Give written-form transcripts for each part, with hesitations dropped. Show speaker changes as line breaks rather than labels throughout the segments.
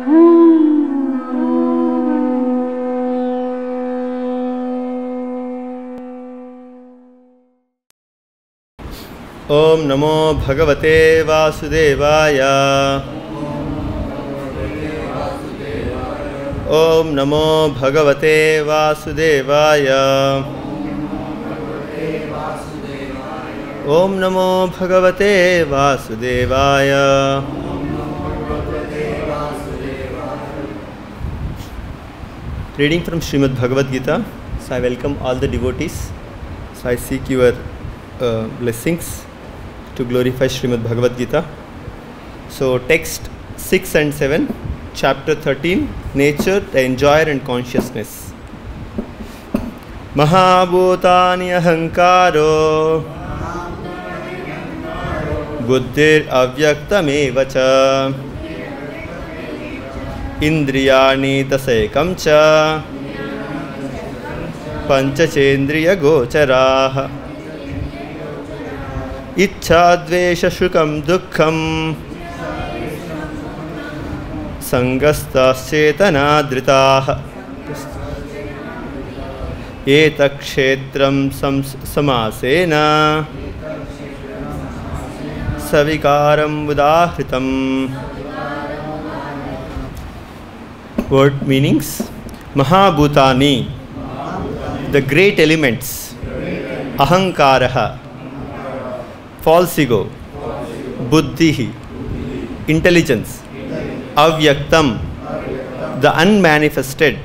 ओम नमो भगवते वासुदेवाय। ओम नमो भगवते वासुदेवाय। ओम नमो भगवते वासुदेवाय। Reading from Srimad Bhagavad Gita. So I welcome all the devotees. So I seek your blessings to glorify Srimad Bhagavad Gita. So text 6 and 7, chapter 13, nature, the enjoyer and consciousness. Mahabhutani ahankaro buddhir avyaktamevacha indriyani tasekam cha panchachendriya gocharaha इच्छाद्वेष सुखम दुःखम संगस्ताश्चेतनादृताः एतक्षेत्रं समासेन सविकारं उदाहृतम्. Word meanings: Mahabhutani, the great elements, Ahankaraha, false ego, buddhi, intelligence, avyaktam, the unmanifested,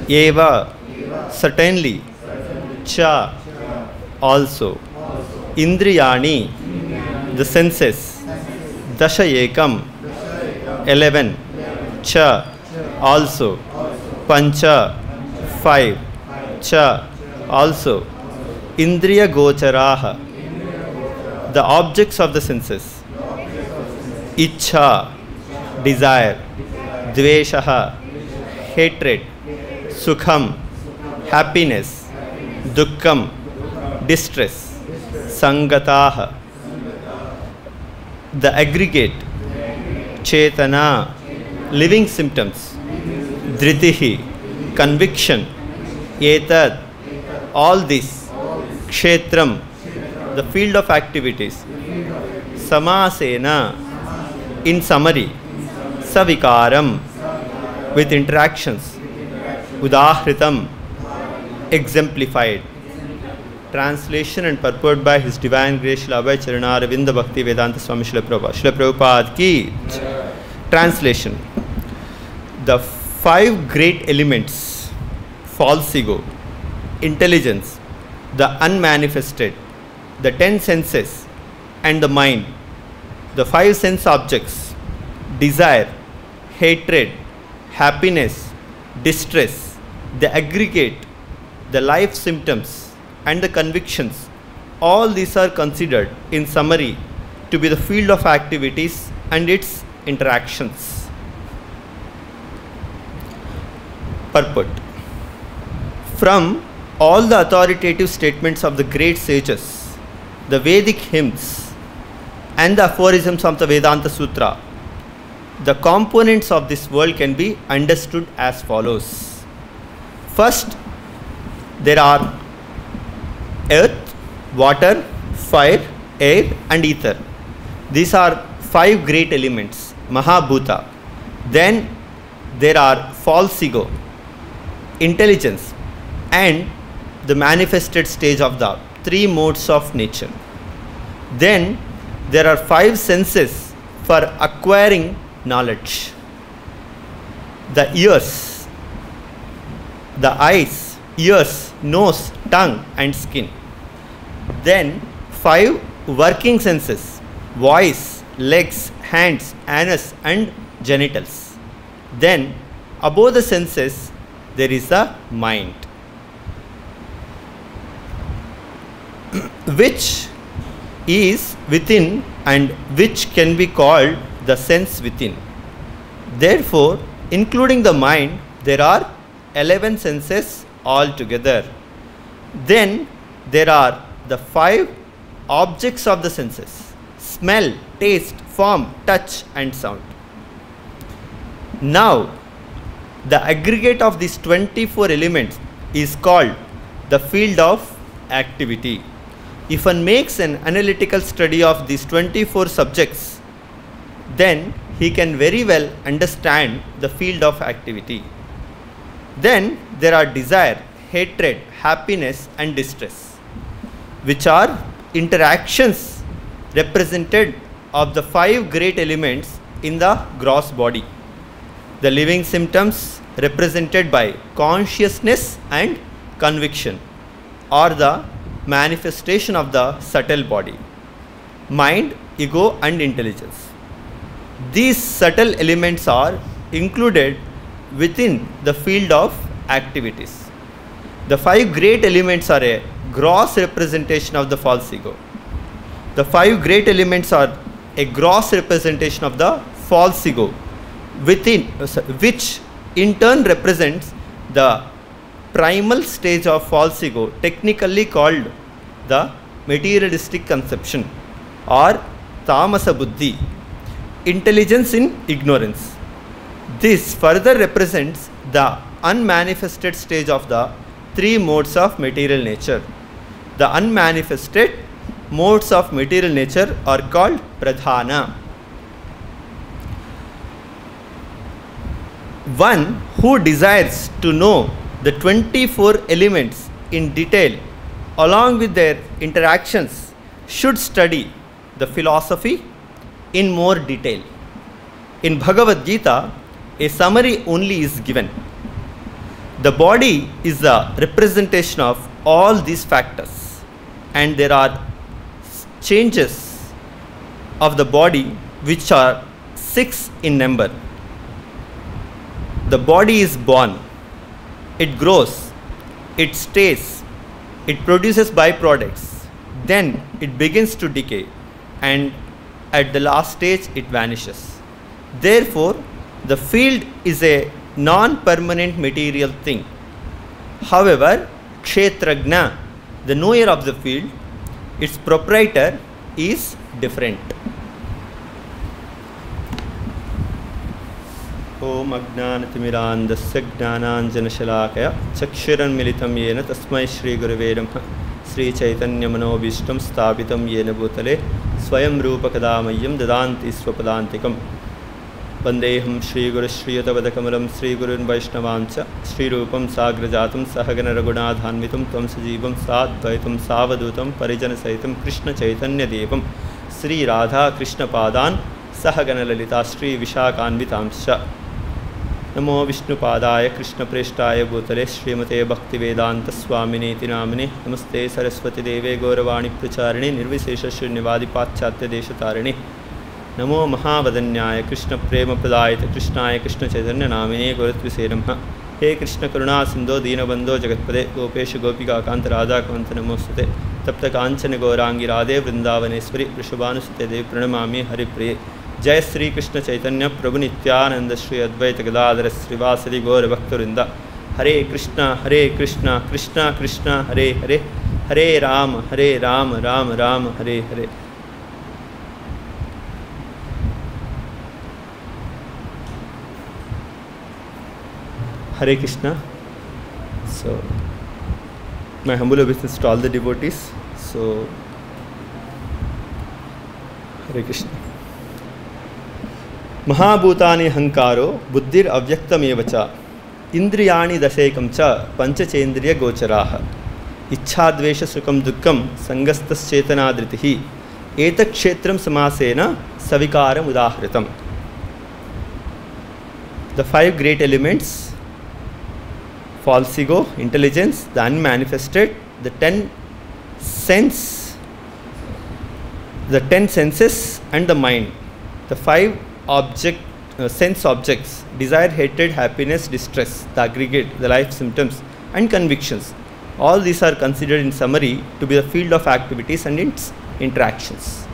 eva, certainly, cha, also, indriyani, the senses, dashayekam, 11, cha, also, pancha, 5, cha, also, indriya gocharaha, the objects of the senses, ichha, desire, dveshaha, hatred, sukham, happiness, dukkham, distress, sangataha, the aggregate, chetana, living symptoms, dhritihi, conviction, etad, all this, kshetram, the field of activities, samasena, in summary, savikaram, with interactions, udahritam, exemplified. Translation and purport by His Divine Grace Srila Abhay Charana Aravinda Bhakti Vedanta Swami Srila Prabhupada. Srila Prabhupada ki. Translation: the 5 great elements, false ego, intelligence, the unmanifested, the 10 senses and the mind, the 5 sense objects, desire, hatred, happiness, distress, the aggregate, the life symptoms and the convictions, all these are considered in summary to be the field of activities and its interactions. Purport: from all the authoritative statements of the great sages, the Vedic hymns and the aphorisms of the Vedanta Sutra, the components of this world can be understood as follows. First, there are earth, water, fire, air and ether. These are 5 great elements, Mahabhuta. Then there are false ego, intelligence and the manifested stage of the 3 modes of nature. Then there are 5 senses for acquiring knowledge: the ears, the eyes, ears, nose, tongue and skin. Then 5 working senses: voice, legs, hands, anus and genitals. Then above the senses there is the mind, which is within and which can be called the sense within. Therefore, including the mind, there are 11 senses altogether. Then there are the 5 objects of the senses: smell, taste, form, touch and sound. Now, the aggregate of these 24 elements is called the field of activity. If one makes an analytical study of these 24 subjects, then he can very well understand the field of activity. Then there are desire, hatred, happiness and distress, which are interactions represented of the 5 great elements in the gross body. The living symptoms represented by consciousness and conviction, or the manifestation of the subtle body, mind, ego and intelligence. These subtle elements are included within the field of activities. The 5 great elements are a gross representation of the false ego. The 5 great elements are a gross representation of the false ego, within which in turn represents the primal stage of false ego, technically called the materialistic conception or tamasa buddhi, intelligence in ignorance. This further represents the unmanifested stage of the 3 modes of material nature. The unmanifested modes of material nature are called pradhana. One who desires to know the 24 elements in detail along with their interactions should study the philosophy in more detail. In Bhagavad Gita, a summary only is given. The body is the representation of all these factors, and there are changes of the body which are 6 in number. The body is born, it grows, it stays, it produces byproducts, then it begins to decay, and at the last stage it vanishes. Therefore, the field is a non-permanent material thing. However, Kshetrajna, the knower of the field, its proprietor, is different. Om Ajnanatimirandasya Jnananjanashalakaya Chakshuranmilitam Yena Tasmai Shri Gurave Namaha Sri Chaitanya Manobishtam Sthapitam Yena Bhutale Swayam Rupakadamayam Dadanti Swapadantikam Vandeham Shri Guru Shriyatavadakamalam Sri Gurun Vaishnavancha Sri Rupam Sagrajatam Sahagana Raghunadhanvitam Tvam Sajivam Sadvaitam Savadutam Parijana Saitam Krishna Chaitanya Devam Sri Radha Krishna Padan Sahagana Lalita Sri Vishakanvitamsha Namo Vishnu Padaya Krishna Preshthaya Bhutale Srimate Bhakti Vedanta Swamini Namine Namaste Saraswati Deve Gauravani Pracharini Nirvisesha Srinivadi Pachatya Deshatarini Namo Mahavadanyaya Krishna Prema Pradayata Krishnaya Krishna Chaitanya Namine Gurutvise Namaha He Krishna Karuna Sindho Dina Bandho Jagatpade Gopesha Gopika Kanta Radha Kanta Namostate Tapta Kanchana Gaurangi Radhe Vrindavaneshwari Vrishabhanusate Dev Pranamami Hari Priye Jai Sri Krishna Chaitanya Prabhu Nityananda Shri Advaita Gadadhara Srivasadi Gaura Bhaktarinda Hare Krishna Krishna Krishna Hare Hare Hare Rama Rama Rama Hare Hare. Hare Krishna. So, my humble obeisance to all the devotees. So, Hare Krishna. Mahabhutani hankaro buddhir avyaktam evacha indriyani dasekam cha panchachendriya gocharaha ichhadvesha sukam dukkam sangastas chetanadritihi etak kshetram samasena savikaram udahritam. The 5 great elements: false ego, intelligence, the unmanifested, the 10 senses and the mind. The 5 sense objects: desire, hatred, happiness, distress, the aggregate, the life symptoms and convictions. All these are considered in summary to be the field of activities and its interactions.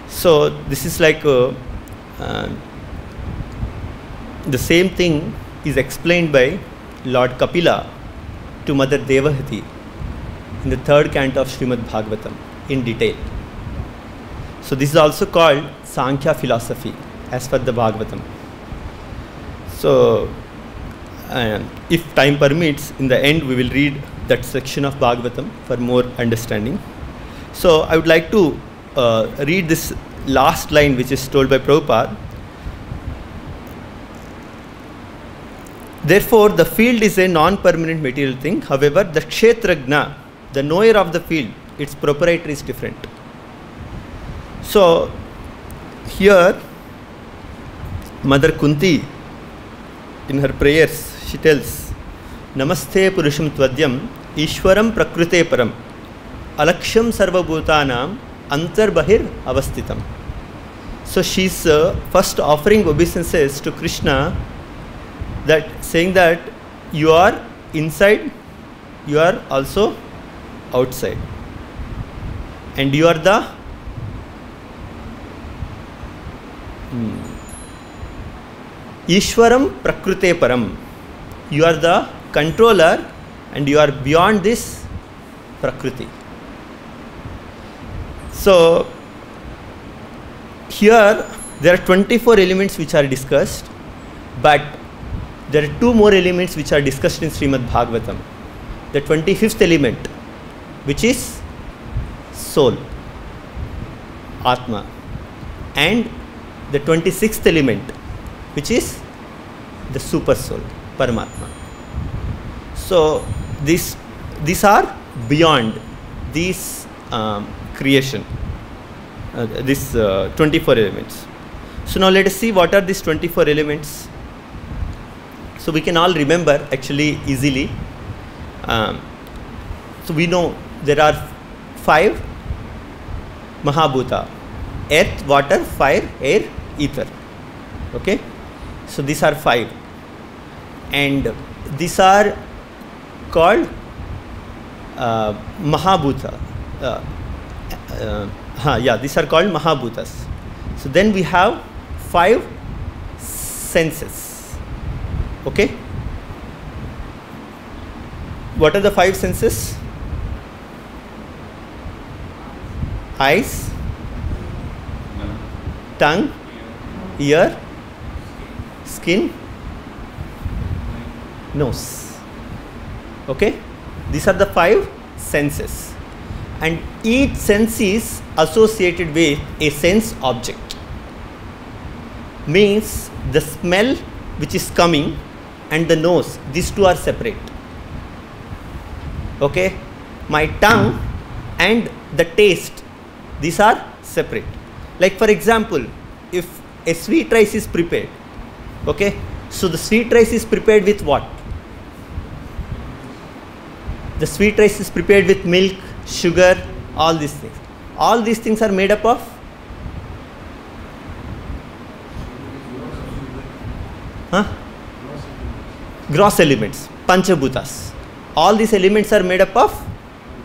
So this is like the same thing is explained by Lord Kapila to Mother Devahati in the 3rd canto of Srimad Bhagavatam in detail. So this is also called Sankhya philosophy as per the Bhagavatam. So if time permits, in the end we will read that section of Bhagavatam for more understanding. So I would like to read this last line which is told by Prabhupada. Therefore, the field is a non-permanent material thing. However, the Kshetrajna, the knower of the field, its proprietor is different. So, here, Mother Kunti, in her prayers, she tells, Namaste Purusham Tvadyam, Ishwaram Prakrute Param, Alaksham Sarvabhutanam, Antar Bahir Avastitam. So, she's first offering obeisances to Krishna, that saying that you are inside, you are also outside, and you are the Ishwaram Prakrute Param. You are the controller and you are beyond this Prakriti. So here there are 24 elements which are discussed, but there are 2 more elements which are discussed in Srimad Bhagavatam. The 25th element, which is soul, Atma, and the 26th element, which is the super soul, Paramatma. So these are beyond these creation, these 24 elements. So now let us see what are these 24 elements. So we can all remember actually easily. So we know there are 5 Mahabhuta: earth, water, fire, air, ether. Okay, so these are 5, and these are called Mahabhuta. These are called Mahabhutas. So then we have 5 senses. Okay, what are the 5 senses? Eyes, tongue, ear, skin, nose. Okay, these are the 5 senses, and each sense is associated with a sense object. Means the smell which is coming and the nose, these 2 are separate. Okay, my tongue and the taste, these are separate. Like for example, if a sweet rice is prepared, okay, so the sweet rice is prepared with what? The sweet rice is prepared with milk, sugar, all these things. All these things are made up of gross elements, Panchabhutas. All these elements are made up of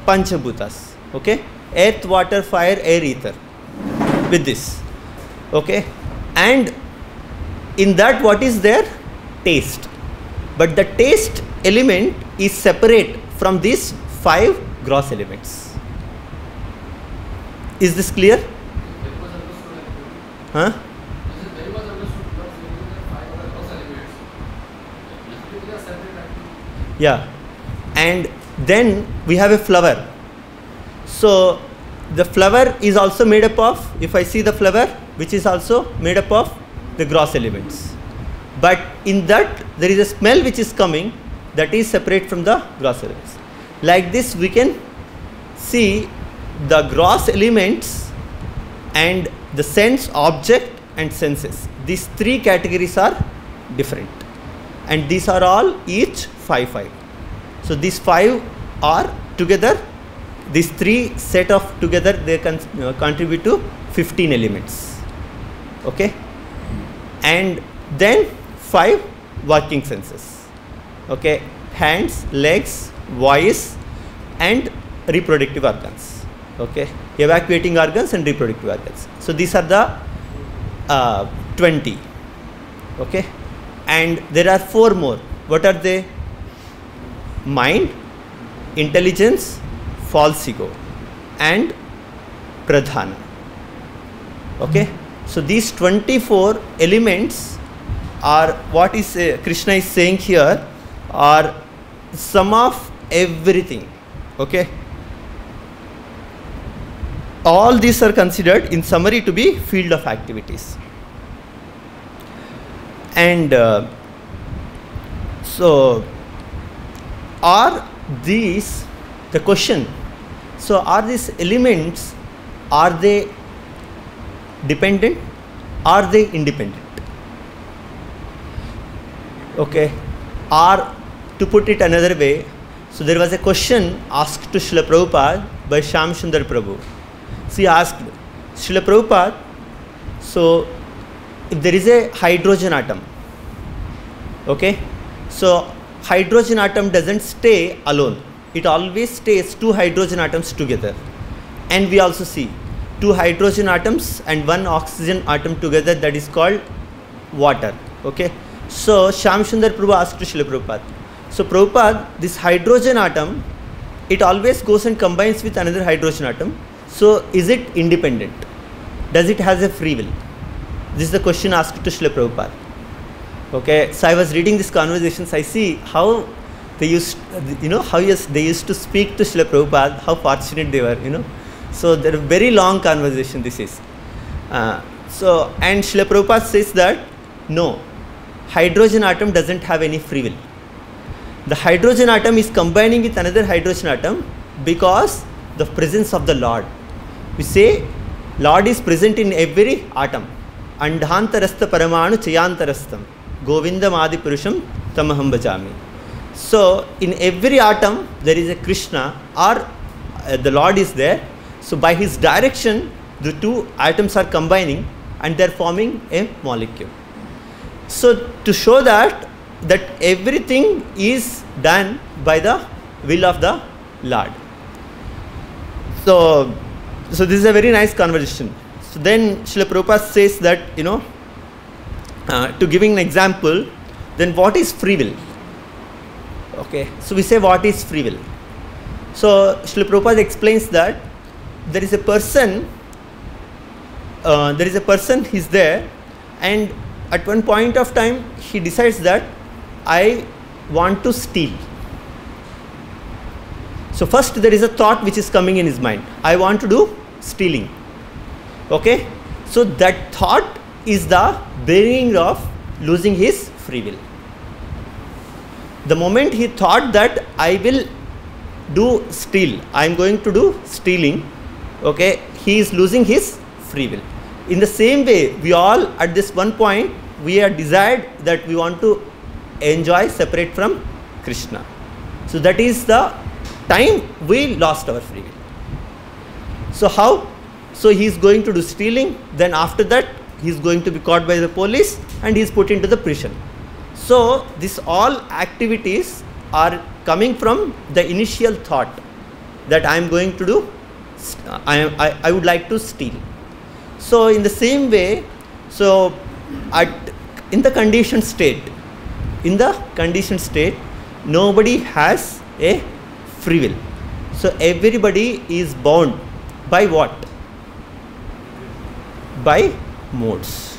Panchabhutas. Okay, earth, water, fire, air, ether. With this, okay, and in that what is there? Taste. But the taste element is separate from these 5 gross elements. Is this clear? Huh? Yeah, and then we have a flower. So the flower is also made up of, if I see the flower, which is also made up of the gross elements. But in that there is a smell which is coming, that is separate from the gross elements. Like this we can see the gross elements and the sense object and senses. These 3 categories are different, and these are all each 5. So these 5 are together, these 3 set of together, they can contribute to 15 elements. Okay, and then 5 working senses. Okay, hands, legs, voice, and reproductive organs. Okay, evacuating organs and reproductive organs. So these are the 20. Okay, and there are 4 more. What are they? Mind, intelligence, false ego, and pradhana. Okay, so these 24 elements or what is Krishna is saying here are sum of everything. Okay. All these are considered in summary to be field of activities. And so are these the question? So are these elements, are they dependent? Are they independent? Okay. Or to put it another way, so there was a question asked to Srila Prabhupada by Shyam Sundar Prabhu. She asked Srila Prabhupada, so if there is a hydrogen atom, okay, so hydrogen atom doesn't stay alone. It always stays two hydrogen atoms together. And we also see two hydrogen atoms and one oxygen atom together, that is called water. Okay. So Shyam Sundar Prabhu asked to Srila Prabhupada, so Prabhupada, this hydrogen atom, it always goes and combines with another hydrogen atom. So is it independent? Does it has a free will? This is the question asked to Srila Prabhupada. Okay, so I was reading these conversations, I see how they used, how they used to speak to Srila Prabhupada, how fortunate they were, So they're a very long conversation this is. And Srila Prabhupada says that, no, hydrogen atom doesn't have any free will. The hydrogen atom is combining with another hydrogen atom because the presence of the Lord. We say Lord is present in every atom. Andhantarastha paramanu chayantarastham govindam adi purusham tamaham bhajami. So in every atom there is a Krishna, or the Lord is there. So by his direction the two atoms are combining and they are forming a molecule. So to show that everything is done by the will of the Lord. So this is a very nice conversation. So then Srila Prabhupada says that, to giving an example, then what is free will? Okay, so we say what is free will. So Srila Prabhupada explains that there is a person, he's there, and at one point of time he decides that I want to steal. So first there is a thought which is coming in his mind. I want to do stealing. Okay. So that thought is the beginning of losing his free will. The moment he thought that I will do steal, I am going to do stealing, okay, he is losing his free will. In the same way, we all at this one point, we are desired that we want to enjoy separate from Krishna. So that is the time we lost our free will. So how? So he is going to do stealing, then after that he is going to be caught by the police and he is put into the prison. So this all activities are coming from the initial thought that I am going to do, I would like to steal. So in the same way, so in the conditioned state, nobody has a free will. So everybody is bound by what? By modes.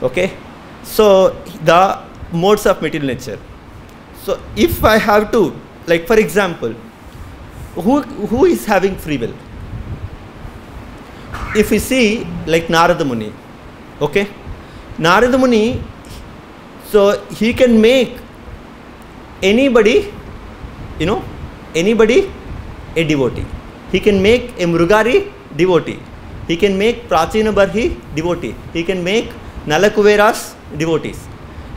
Okay. So the modes of material nature. So if I have to, like for example, who is having free will? If we see like Narada Muni, okay, Narada Muni, so he can make anybody, anybody a devotee. He can make a Mrugari devotee. He can make Prachina Barhi devotee. He can make Nalakuveras devotees.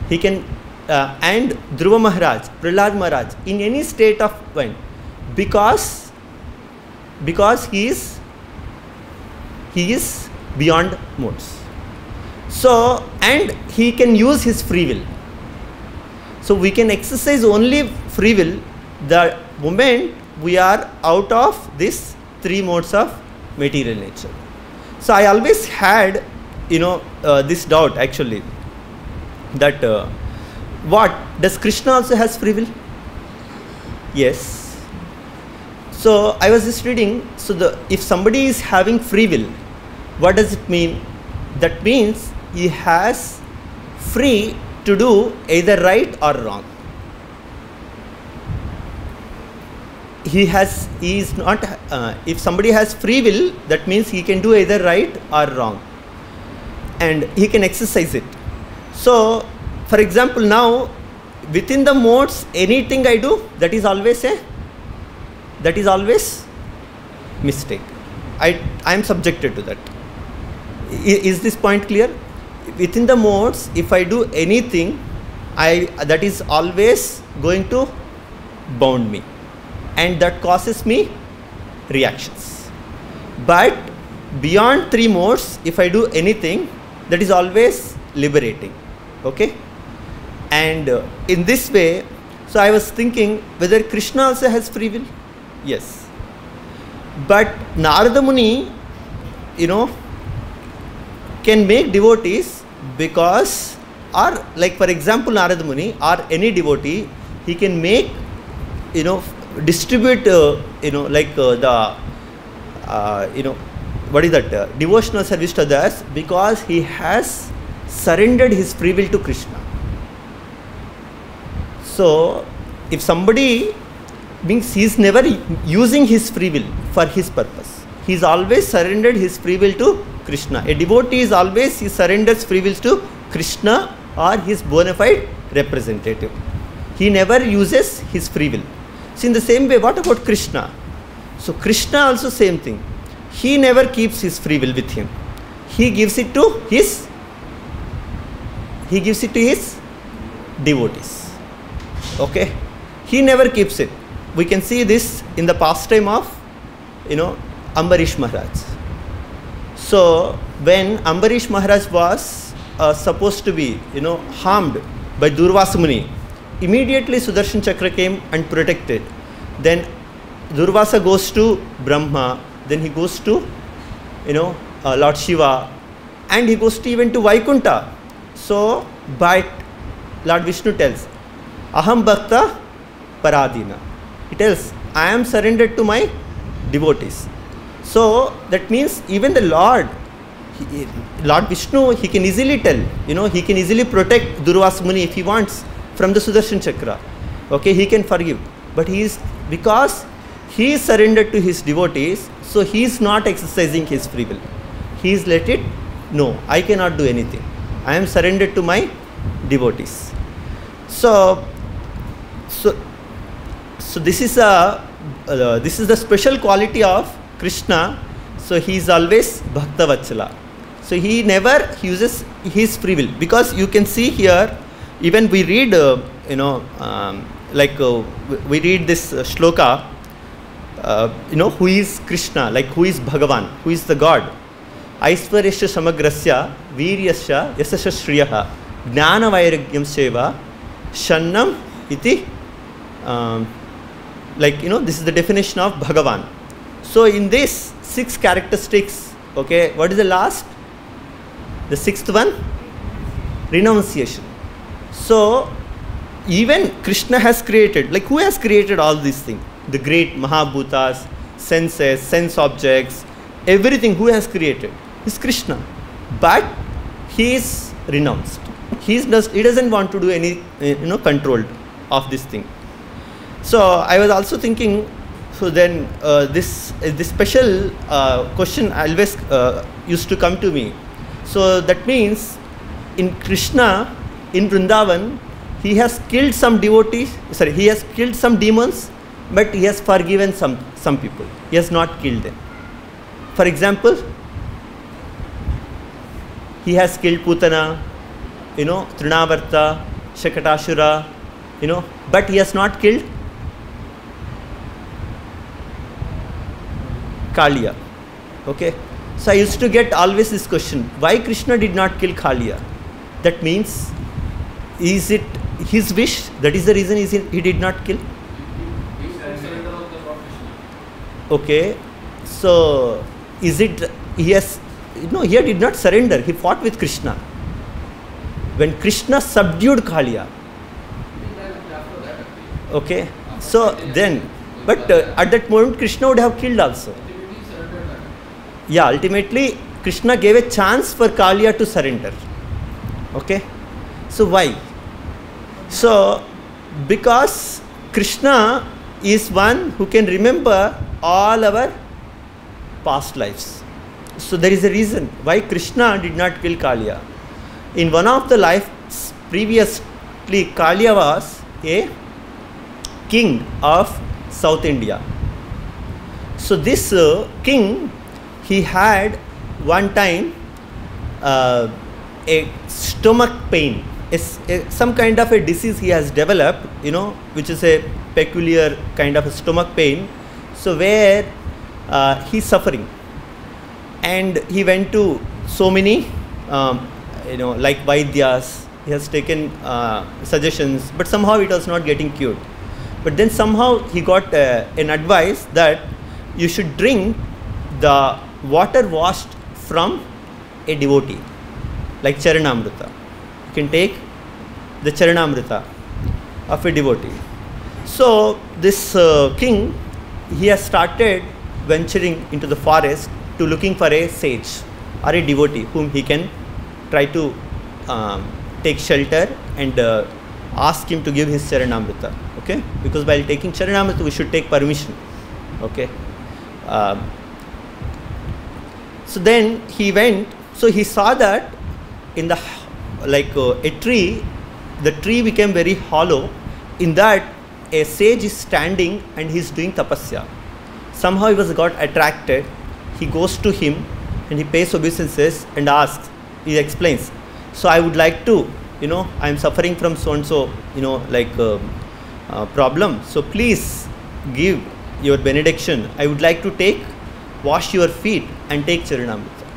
He can and Dhruva Maharaj, Prahlad Maharaj in any state of mind, because he is beyond modes. So and he can use his free will. So we can exercise only free will the moment we are out of these three modes of material nature. So I always had this doubt actually, that what does Krishna also has free will? Yes. So I was just reading, so if somebody is having free will, what does it mean? That means he has free to do either right or wrong. He is not, if somebody has free will, that means he can do either right or wrong, and he can exercise it. So, for example, now within the modes, anything I do, that is always mistake. I am subjected to that. Is this point clear? Within the modes, if I do anything, that is always going to bound me, and that causes me reactions. But beyond 3 modes, if I do anything, that is always liberating. Okay? And in this way, so I was thinking whether Krishna also has free will. Yes. But Narada Muni, can make devotees because, or like for example Narada Muni or any devotee, he can make, distribute, what is that, devotional service to others, because he has surrendered his free will to Krishna. So, if somebody means he is never using his free will for his purpose, he is always surrendered his free will to Krishna. A devotee is always, he surrenders free will to Krishna or his bona fide representative. He never uses his free will. So, in the same way, what about Krishna? So, Krishna also same thing. He never keeps his free will with him. He gives it to his devotees. Okay? He never keeps it. We can see this in the pastime of, Ambarish Maharaj. So, when Ambarish Maharaj was supposed to be, harmed by Durvasa Muni, immediately Sudarshan Chakra came and protected. Then Durvasa goes to Brahma, then he goes to, Lord Shiva, and he goes to even to Vaikuntha. So, but Lord Vishnu tells, Aham Bhakta Paradina. He tells, I am surrendered to my devotees. So, that means even the Lord Vishnu, he can easily tell, he can easily protect Durvasa Muni if he wants from the Sudarshan Chakra. Okay, he can forgive. But because he is surrendered to his devotees, so he is not exercising his free will. He is let it, no, I cannot do anything. I am surrendered to my devotees. So this is the special quality of Krishna. So he is always Bhakta Vatsala. So he never uses his free will, because you can see here, even we read, we read this shloka, who is Krishna, like who is Bhagavan, who is the God. Aishwaryasya samagrasya viryasya yasasya shriyaha jnana vairagyam seva shannam iti. This is the definition of Bhagavan. So in this 6 characteristics, okay, what is the last? The 6th one? Renunciation. So even Krishna has created, like who has created all these things? The great Mahabhutas, senses, sense objects, everything who has created is Krishna. But he is renounced. He doesn't want to do any, control of this thing. So I was also thinking, so then this special question always used to come to me. So that means in Krishna, in Vrindavan, he has killed some devotees, he has killed some demons, but he has forgiven some people. He has not killed them. For example, he has killed Putana, Trinavarta, Shakatashura, but he has not killed Kaliya. Okay. So I used to get always this question, why Krishna did not kill Kaliya? That means, is it his wish? That is the reason he did not kill? Okay. So is it, he did not surrender. He fought with Krishna. When Krishna subdued Kaliya. Okay. So then, but at that moment Krishna would have killed also. Yeah, ultimately Krishna gave a chance for Kaliya to surrender. Okay. So why? So because Krishna is one who can remember all our past lives. So there is a reason why Krishna did not kill Kaliya. In one of the lives previously, Kaliya was a king of South India. So this king, he had one time a stomach pain. Some kind of a disease he has developed, which is a peculiar kind of a stomach pain. So where he's suffering, and he went to so many, like Vaidyas. He has taken suggestions, but somehow it was not getting cured. But then somehow he got an advice that you should drink the water washed from a devotee, like Charanamrita. You can take the Charanamrita of a devotee. So this king, he has started venturing into the forest to looking for a sage or a devotee whom he can try to take shelter and ask him to give his Charanamrita. Okay, because while taking Charanamrita, we should take permission. Okay. So then he went. So he saw that in the a tree, the tree became very hollow. In that, a sage is standing and he is doing tapasya. Somehow he was got attracted. He goes to him and he pays obeisances and asks. He explains. So I would like to, I am suffering from so and so, problem. So please give your benediction. I would like to wash your feet and take Charanamrita.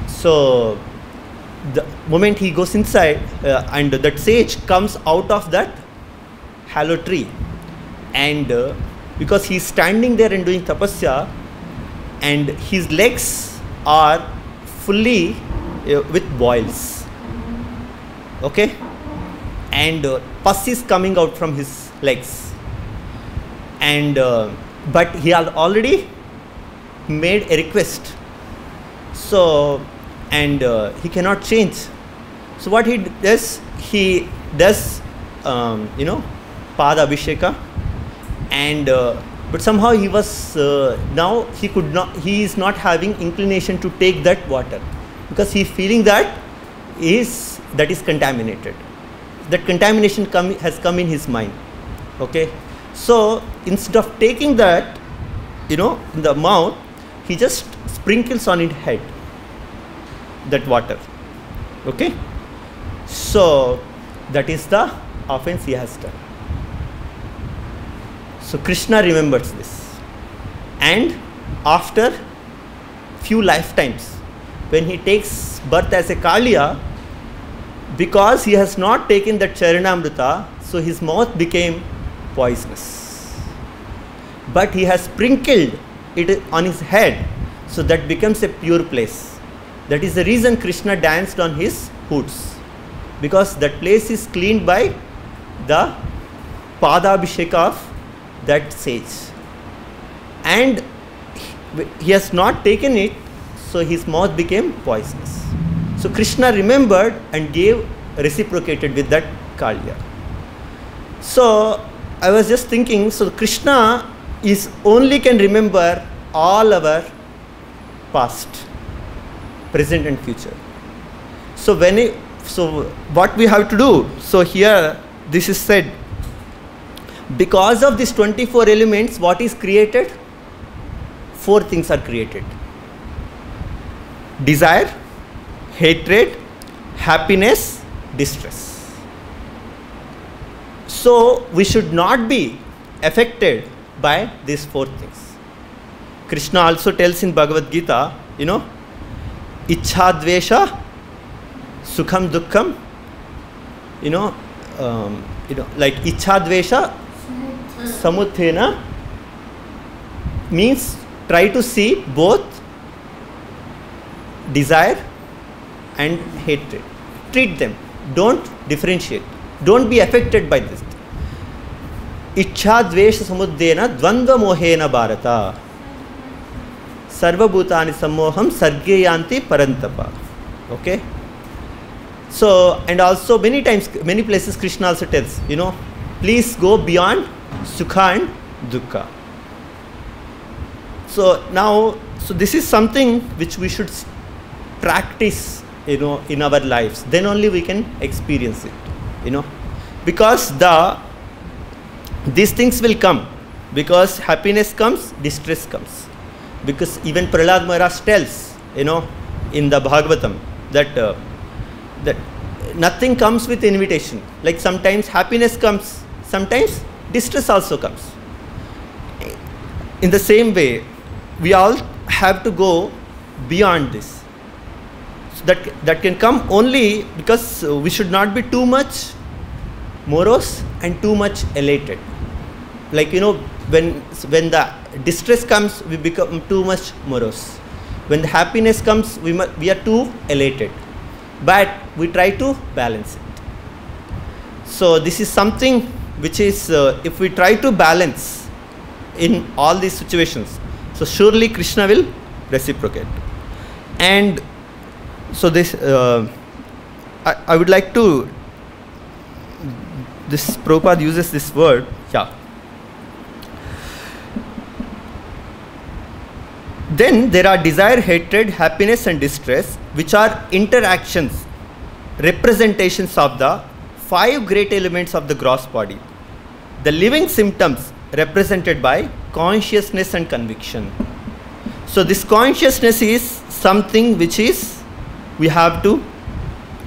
So the moment he goes inside, and that sage comes out of that hollow tree, and because he is standing there and doing tapasya, and his legs are fully with boils. Okay, and pus is coming out from his legs, and but he had already made a request. So and he cannot change. So what he does Pada Abhisheka, and but somehow he was now he is not having inclination to take that water, because he is feeling that is contaminated. That contamination has come in his mind. Okay, so instead of taking that, in the mouth, he just sprinkles on his head that water. Okay, so that is the offense he has done. So Krishna remembers this, and after few lifetimes, when he takes birth as a Kaliya, because he has not taken that Charanamrita, so his mouth became poisonous. But he has sprinkled it on his head, so that becomes a pure place. That is the reason Krishna danced on his hoods, because that place is cleaned by the Padabhisheka of that sage. And he has not taken it, so his mouth became poisonous. So Krishna remembered and reciprocated with that Kaliya. So I was just thinking, so Krishna only can remember all our past, present and future. So what we have to do? So here this is said, because of these 24 elements, what is created? 4 things are created: desire, hatred, happiness, distress. So we should not be affected by these 4 things. Krishna also tells in Bhagavad Gita, Ichha Dvesha, Sukham Dukkham, like Ichha Dvesha Samuthena means try to see both desire and hatred. Treat them. Don't differentiate. Don't be affected by this. Ichha Dvesha Samuddena Dvandva Mohena Bharata Sarva Bhutani Sammoham Sarge Yanti Parantapa. Okay. So, and also many times, many places Krishna also tells, please go beyond Sukha and Dukkha. So now, so this is something which we should practice, in our lives. Then only we can experience it, because these things will come. Because happiness comes, distress comes. Because even Prahlad Maharaj tells, in the Bhagavatam, that nothing comes with invitation. Like sometimes happiness comes, sometimes distress also comes. In the same way, we all have to go beyond this. So that can come only because we should not be too much morose and too much elated. Like, when the distress comes, we become too much morose. When the happiness comes, we are too elated. But we try to balance it. So this is something which is, if we try to balance in all these situations, so surely Krishna will reciprocate. And so this, I would like to, this Prabhupada uses this word, Then there are desire, hatred, happiness and distress, which are interactions, representations of the 5 great elements of the gross body. The living symptoms represented by consciousness and conviction. So this consciousness is something which is we have to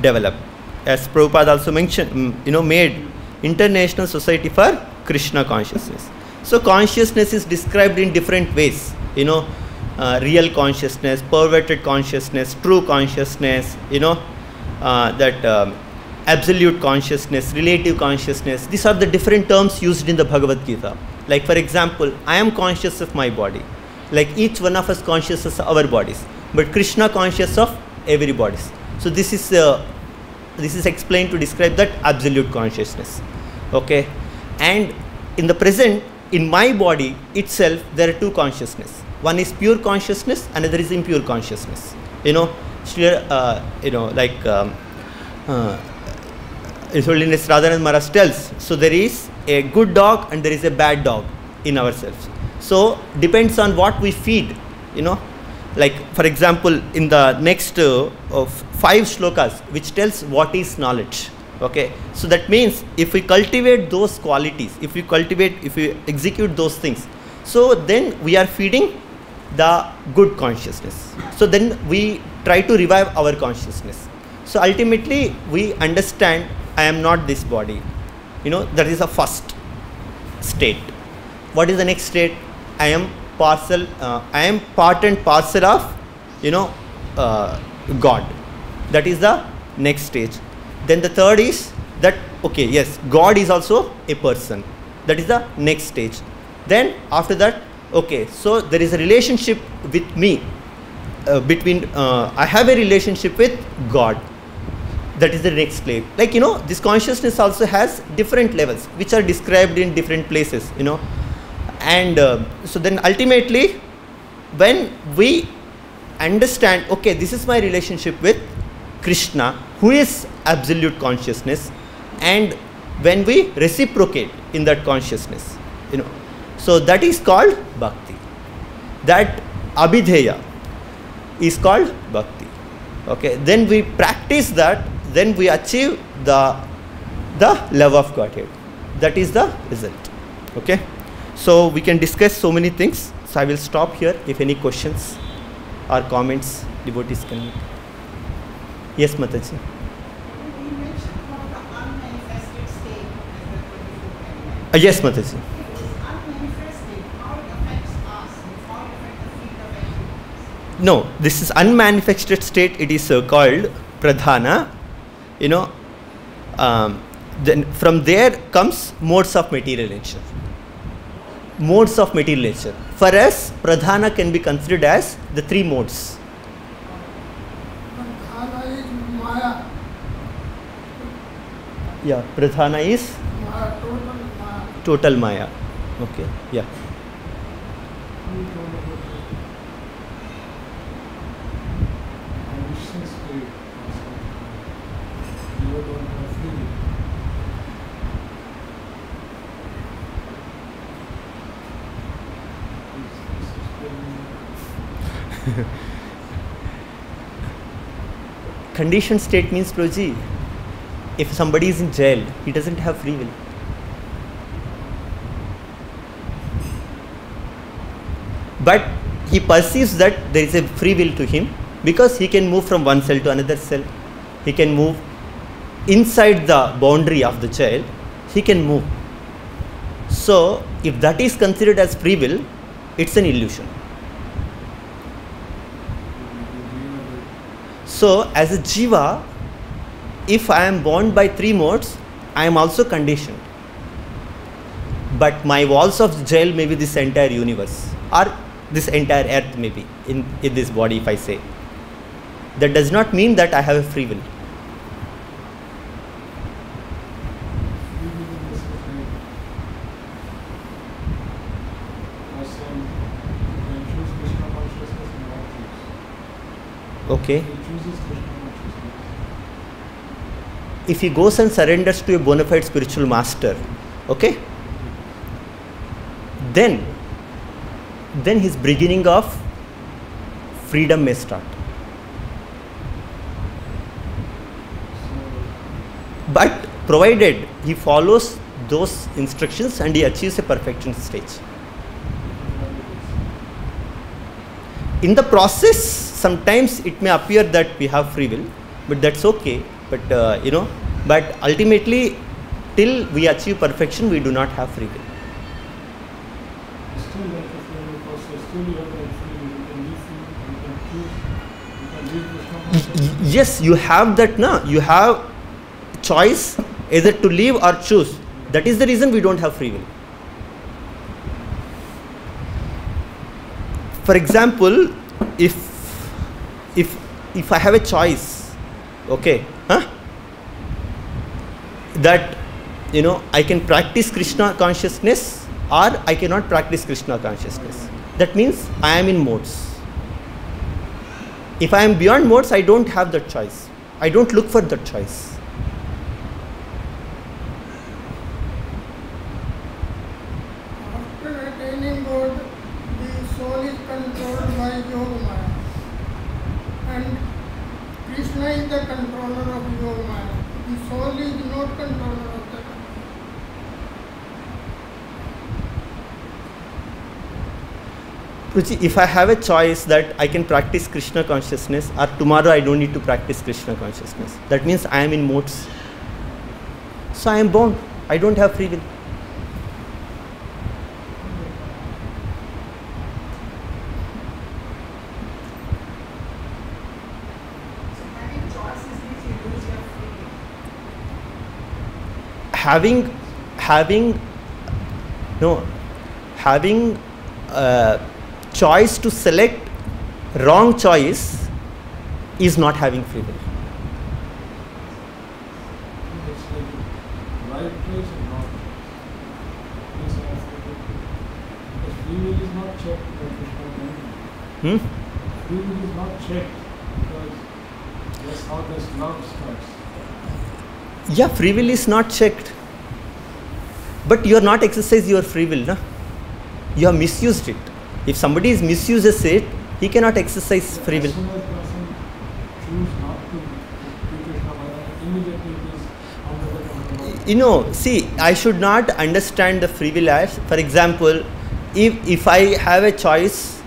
develop. As Prabhupada also mentioned, made International Society for Krishna Consciousness. So consciousness is described in different ways, real consciousness, perverted consciousness, true consciousness, absolute consciousness, relative consciousness. These are the different terms used in the Bhagavad Gita. Like for example, I am conscious of my body. Like each one of us conscious of our bodies, but Krishna conscious of every body. So this is explained to describe that absolute consciousness. Okay, and in the present, in my body itself, there are 2 consciousness. One is pure consciousness, another is impure consciousness. His Holiness Radhanand Maharaj tells, so there is a good dog and there is a bad dog in ourselves. So depends on what we feed, like for example, in the next of 5 shlokas, which tells what is knowledge. Okay, so that means if we cultivate those qualities, if we execute those things, so then we are feeding the good consciousness. So then we try to revive our consciousness. So ultimately we understand I am not this body. That is the first state. What is the next state? I am part and parcel of God. That is the next stage. Then the third is that, okay, yes, God is also a person. That is the next stage. Then after that, okay, so there is a relationship with me, I have a relationship with God. That is the next stage. Like, this consciousness also has different levels, which are described in different places, And so then ultimately, when we understand, okay, this is my relationship with Krishna, who is absolute consciousness, and when we reciprocate in that consciousness, so that is called bhakti. That abhidheya is called bhakti. Okay, then we practice that, then we achieve the love of Godhead. That is the result. Okay, so we can discuss so many things. So I will stop here. If any questions or comments, devotees can make. Yes, Mataji.
You mentioned about the unmanifested state as the 24
Yes, Mataji.
If it is unmanifested, how it affects us, how it affects the field of activities?
No, this is unmanifested state. It is called pradhana. Then from there comes modes of material nature. Modes of material nature. For us, pradhana can be considered as the 3 modes.
Pradhana is Maya.
Yeah, pradhana is
Maya, total Maya.
total Maya. Okay, yeah. Conditioned state means, Prabhuji, if somebody is in jail, he doesn't have free will. But he perceives that there is a free will to him because he can move from one cell to another cell. He can move inside the boundary of the jail. He can move. So, if that is considered as free will, it's an illusion. So, as a jiva, if I am bound by three modes, I am also conditioned. But my walls of the jail may be this entire universe, or this entire earth may be in this body, if I say. That does not mean that I have a free will. Okay. If he goes and surrenders to a bona fide spiritual master, okay, then his beginning of freedom may start. But provided he follows those instructions and he achieves a perfection stage. In the process, sometimes it may appear that we have free will, but that's okay. But but ultimately, till we achieve perfection, we do not have free will.
Still like a free will process, still you have that free will, you can leave free, you can choose, you can leave Krishna.
Yes, you have that now. You have choice either to leave or choose. That is the reason we don't have free will. For example, if I have a choice, okay, that I can practice Krishna consciousness or I cannot practice Krishna consciousness. That means I am in modes. If I am beyond modes, I don't have that choice. I don't look for that choice.
After attaining God, the soul is controlled by Yoga Maya. And Krishna is the controller of Yoga Maya. The soul is not controller of the
Ruchi, if I have a choice that I can practice Krishna consciousness or tomorrow I don't need to practice Krishna consciousness, that means I am in modes. So I am bound. I don't have free will.
So having choices means you lose your free will.
Having choice to select wrong choice is not having free will.
It's like right place and wrong place. Because free will is not checked by Krishna Gandhi. Free will is not checked because that's how this love starts.
Yeah, free will is not checked. But you are not exercising your free will, na? You have misused it. If somebody misuses it, he cannot exercise free will.
As soon as person choose not to do Krishna Bhajana, immediately it is under the control.
See, I should not understand the free will as, for example, if I have a choice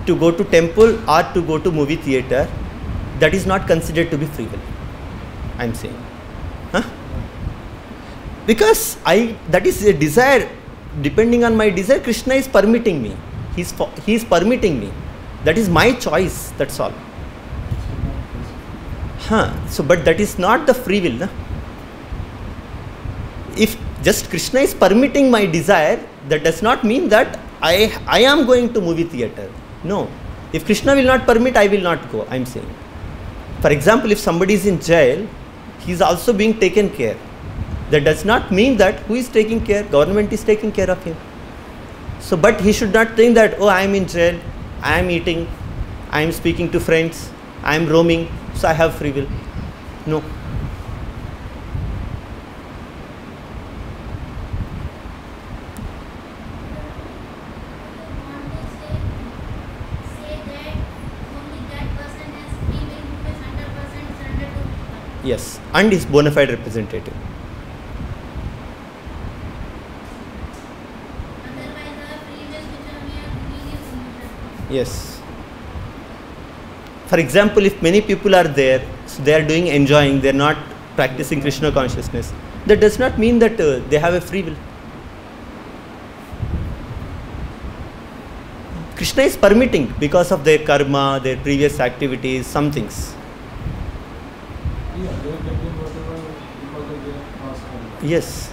to go to temple or to go to movie theater, that is not considered to be free will. I am saying. Because that is a desire. Depending on my desire, Krishna is permitting me. He is permitting me. That is my choice. That's all. So, but that is not the free will. Na? If just Krishna is permitting my desire, that does not mean that I am going to movie theater. No. If Krishna will not permit, I will not go. I am saying. For example, if somebody is in jail, he is also being taken care. That does not mean that who is taking care? Government is taking care of him. So, but he should not think that, oh, I am in jail, I am eating, I am speaking to friends, I am roaming, so I have free will. No.
Say that
Yes, and his bona fide representative.
Otherwise, our free will which we are giving is limited.
Yes. For example, if many people are there, so they are doing enjoying, they are not practicing Krishna consciousness, that does not mean that they have a free will. Krishna is permitting because of their karma, their previous activities, some things.
Yeah, they are getting whatever because of their past karma.
Yes.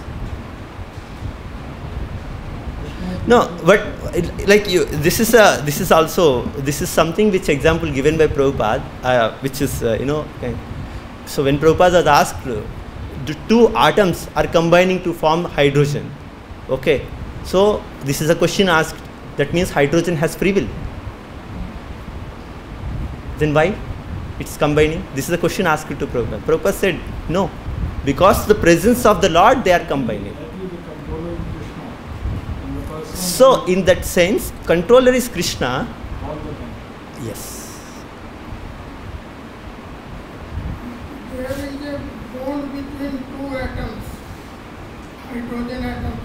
Krishna is
No,
giving-
but like you, this is something which example given by Prabhupada, which is so when Prabhupada was asked, the two atoms are combining to form hydrogen. Okay, so this is a question asked. That means hydrogen has free will. Then why it's combining? This is a question asked to Prabhupada. Prabhupada said no, because the presence of the Lord they are combining.
Exactly, the controller is Krishna. And the person
So in that sense, controller is Krishna.
all the time.
Yes.
There is a bond between two atoms, hydrogen atoms.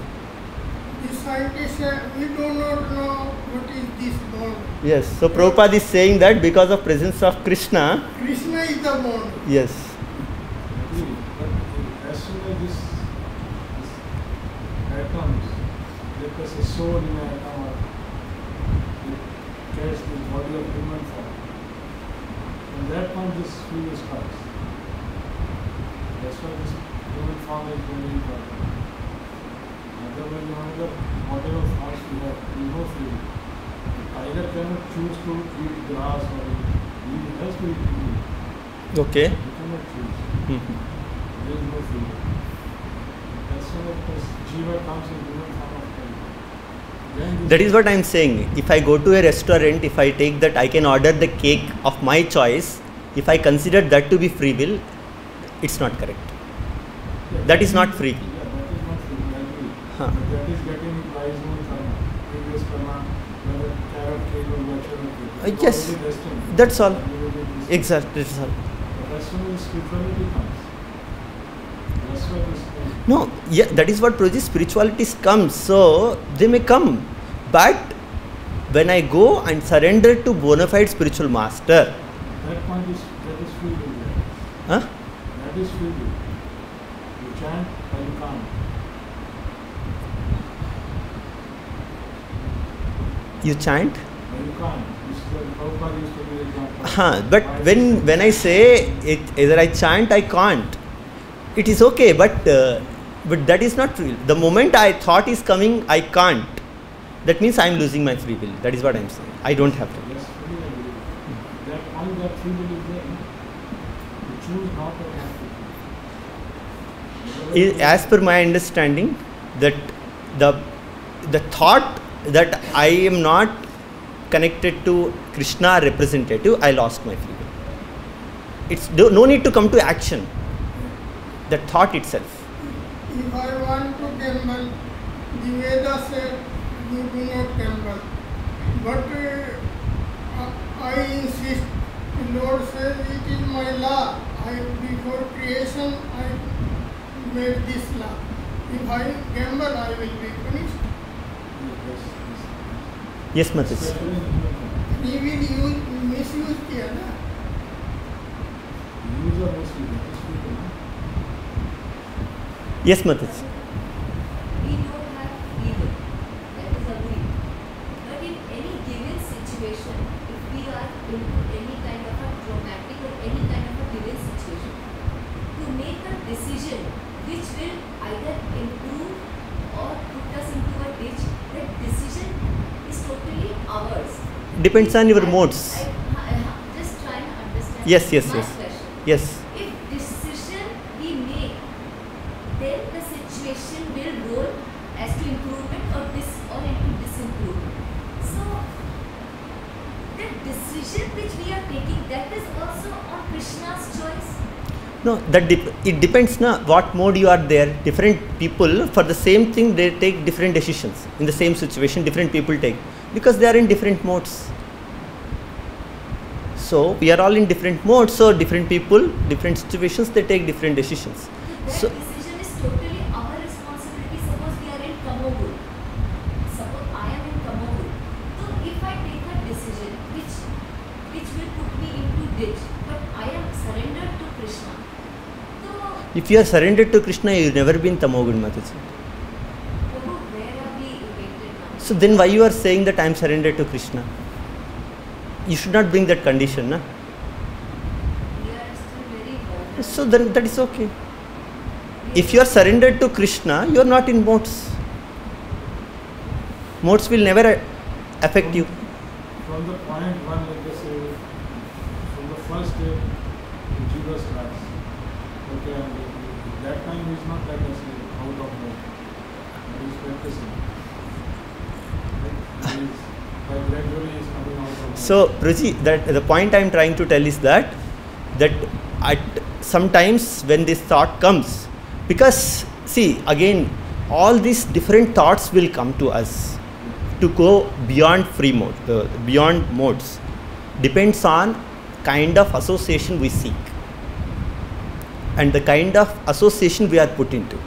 The scientists say we do not know what is this bond.
Yes. So Prabhupada is saying that because of presence of Krishna.
Krishna is the bond.
Yes.
Agree. But as soon as this atoms, let us say soul in an atom or it gets the body of human form, from that point this free will starts. That's why this human form is very important. Otherwise, whatever forms we have, we know free will. The tiger cannot choose to eat grass or he has to eat meat.
Okay.
He cannot choose.
Mhm.
There is no free will. As soon as Jiva comes in human form of time, then this
That is what I am saying. If I go to a restaurant, if I take that, I can order the cake of my choice. If I consider that to be free will, it's not correct.
Yeah,
That is not free.
Yeah, that is not free will, I agree.
Huh.
But that is getting rise in karma, previous karma, whether carrot cake or vegetable cake. It's
Yes.
already destined.
That's all.
And you will be destined.
Exactly. That's all.
But as soon as spirituality comes, that's why this is.
No, yeah, that is what Prabhuji spirituality comes. So they may come, but when I go and surrender to bona fide spiritual master,
That point is, that is free will there.
huh?
That is free will. You chant or you can't.
You chant.
Or you can't. This is the Prabhupada used to give example.
But
Why
when I say it, either I chant, I can't. It is okay, but that is not free will. The moment I thought is coming, I can't. That means I am losing my free will. That is what I am saying. I don't have free will.
Yes, fully agree. That point, that free will is there. You choose not to have free will.
As per my understanding, that the thought that I am not connected to Krishna representative, I lost my free will. It's no need to come to action. The thought itself.
If I want to gamble, the Veda said you do not gamble. But I insist. The Lord says it is my law. Before creation I made this law. If I gamble, I will be punished.
Yes, Mataji.
Especially in human form.
He will misuse किया ना.
Use or misuse, that is free will.
Yes, Mataji.
We don't have free will. That is agreed. But in any given situation, if we are into any kind of a traumatic or any kind of a given situation, to make a decision which will either improve or put us into a ditch, that decision is totally ours.
Depends on your modes.
Just trying to understand
Yes, yes,
my
yes.
question.
Yes.
If decision we make, then the situation will roll as to improvement or into disimprovement. So the decision which we are taking, that is also on Krishna's choice.
No, it depends na what mode you are there. Different people for the same thing they take different decisions. In the same situation, different people take because they are in different modes. So we are all in different modes. So different people, different situations, they take different decisions.
That
So
decision is totally our responsibility. Suppose we are in Tamogul. Suppose I am in Tamogul. So if I take a decision which will put me into ditch, but I am surrendered to Krishna. So
if you are surrendered to Krishna, you have never been Tamogul, Mataji.
Prabhu, where are we located now?
So then why you are saying that I am surrendered to Krishna? You should not bring that condition, na?
We are still very vulnerable.
So then that is okay. If you are surrendered to Krishna, you are not in modes. Modes will never affect you.
From the point one, let us say, from the first day, Jiva starts. Okay, and that time he is not like us out of mode. He is practicing. Right? He is, but gradually he is coming out of mode.
So, Ruchi, that the point I am trying to tell is that at sometimes when this thought comes, because see again, all these different thoughts will come to us to go beyond free mode, beyond modes. Depends on kind of association we seek and the kind of association we are put into.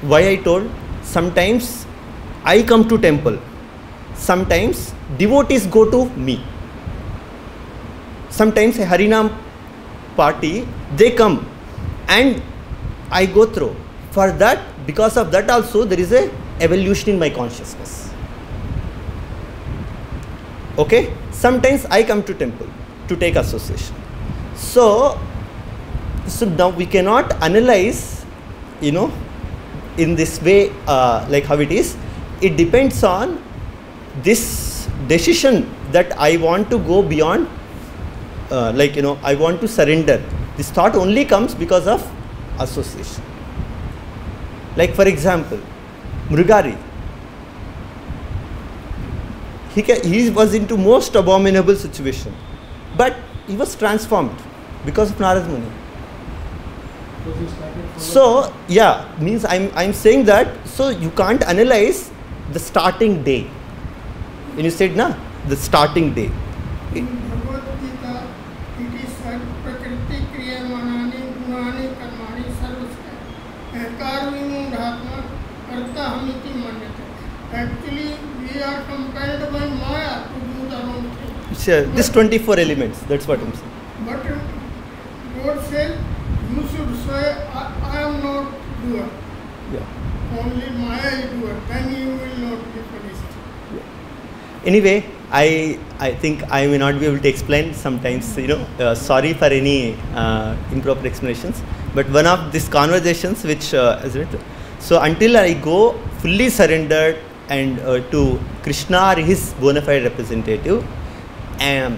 Why I told, sometimes I come to temple, sometimes devotees go to me, sometimes a Harinam party, they come and I go through. For that, because of that also, there is a evolution in my consciousness. Okay? Sometimes I come to temple to take association. So now we cannot analyze, in this way, like how it is. It depends on this decision that I want to go beyond, I want to surrender. This thought only comes because of association. Like for example, Mrugari, he was into most abominable situation, but he was transformed because of Narad Muni.
Because he started following.
So yeah, means I'm saying that, so you can't analyze the starting day. When you said na, the starting day.
In Bhagavad Gita, it is said, Prakriti Kriyamanani Gunani Karmani Sarvasya Ahkar Vimundhatma Karta Hamiti Manyate. Actually, we are compelled by Maya to do the wrong thing.
Sure, this 24 elements, that's what I'm saying.
But God said, you should say, I am not doer.
Yeah.
Only Maya is doer. Then you will not be punished.
Anyway, I think I may not be able to explain sometimes, sorry for any improper explanations, but one of these conversations which, so until I go fully surrendered and to Krishna or his bona fide representative, and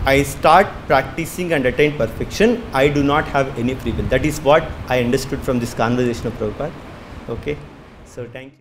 I start practicing and attain perfection, I do not have any free will. That is what I understood from this conversation of Prabhupada. Okay, so thank you.